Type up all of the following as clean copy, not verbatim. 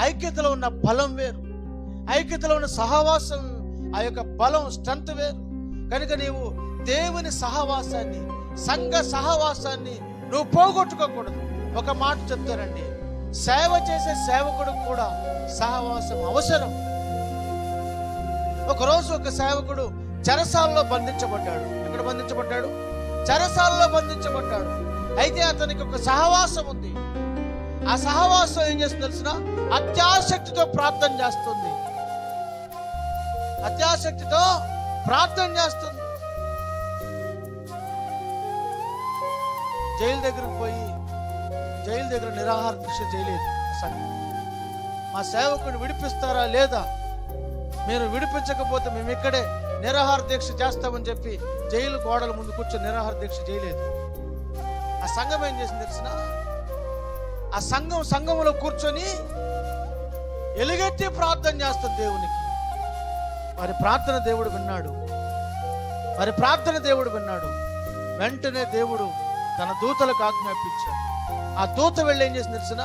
ఐక్యతలో ఉన్న బలం వేరు, ఐక్యతలో ఉన్న సహవాసం, ఆ యొక్క బలం స్ట్రెంత్ వేరు. కనుక నీవు దేవుని సహవాసాన్ని, సంఘ సహవాసాన్ని నువ్వు పోగొట్టుకోకూడదు. ఒక మాట చెప్తారండి, సేవ చేసే సేవకుడు కూడా సహవాసం అవసరం. ఒకరోజు ఒక సేవకుడు చెరసాలలో బంధించబడ్డాడు. ఎక్కడ బంధించబడ్డాడు? చెరసాలలో బంధించబడ్డాడు. అయితే అతనికి ఒక సహవాసం ఉంది. ఆ సహవాసం ఏం చేస్తుంది తెలిసిన? అత్యాసక్తితో ప్రార్థన చేస్తుంది. అత్యాసక్తితో ప్రార్థన చేస్తుంది. జైలు దగ్గరకు పోయి, జైలు దగ్గర నిరాహార దీక్ష చేయలేదు. మా సేవకుని విడిపిస్తారా లేదా, మీరు విడిపించకపోతే మేము ఇక్కడే నిరాహార దీక్ష చేస్తామని చెప్పి జైలు గోడల ముందు కూర్చొని నిరాహార దీక్ష చేయలేదు. ఆ సంఘం ఏం చేసింది తెలిసిన? ఆ సంఘంలో కూర్చొని ఎలుగెత్తి ప్రార్థన చేస్తుంది దేవునికి. వారి ప్రార్థన దేవుడు విన్నాడు. వెంటనే దేవుడు తన దూతలకు ఆజ్ఞాపించాడు. ఆ దూత వెళ్ళి ఏం చేసింది తెలిసిన?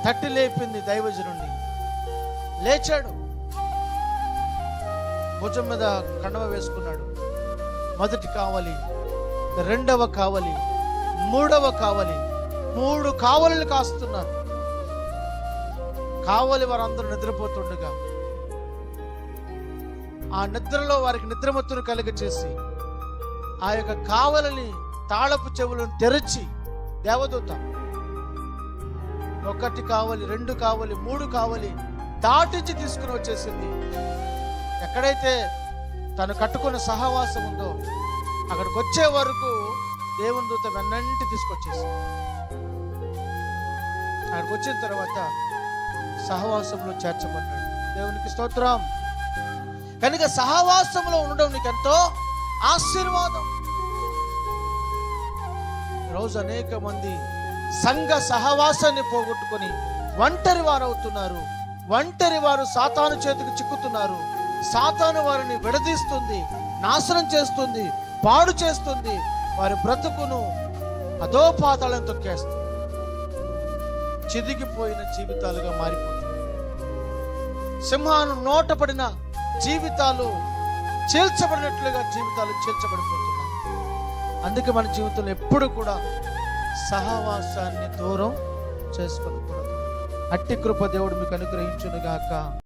తట్టి లేపింది దైవజనుడిని. లేచాడు, భుజం మీద కండవ వేసుకున్నాడు. మొదటి కావలి, రెండవ కావలి, మూడవ కావలి, 3 కావలిని కాస్తున్నారు. కావలి వారందరూ నిద్రపోతుండగా ఆ నిద్రలో వారికి నిద్రమత్తును కలిగచేసి ఆ యొక్క కావలిని తాళపు చెవులను తెరచి దేవదూత 1 కావలి, 2 కావలి, 3 కావలి దాటించి తీసుకుని వచ్చేసింది. ఎక్కడైతే తను కట్టుకున్న సహవాసం ఉందో అక్కడికి వచ్చే వరకు దేవుని దూత వెన్నంటి తీసుకొచ్చేసింది. అక్కడికి వచ్చిన తర్వాత సహవాసంలో చేర్చబడ్డాడు. దేవునికి స్తోత్రం. కనుక సహవాసంలో ఉండడం నీకు ఎంతో ఆశీర్వాదం. ఈరోజు అనేక మంది సంఘ సహవాసాన్ని పోగొట్టుకొని ఒంటరి వారు అవుతున్నారు. ఒంటరి వారు సాతాను చేతికి చిక్కుతున్నారు. సాతాను వారిని విడదీస్తుంది, నాశనం చేస్తుంది, పాడు చేస్తుంది. వారి బ్రతుకును అధోపాతాళం తొక్కేస్తుంది. చిదిగిపోయిన జీవితాలుగా మారిపోతుంది. సింహాను నోట పడిన జీవితాలు చీల్చబడినట్లుగా జీవితాలు చీల్చబడిపోతున్నాయి. అందుకే మన జీవితంలో ఎప్పుడు కూడా సహవాసాన్ని దూరం చేసుకోకూడదు. అట్టి కృప దేవుడు మీకు అనుగ్రహించును గాక.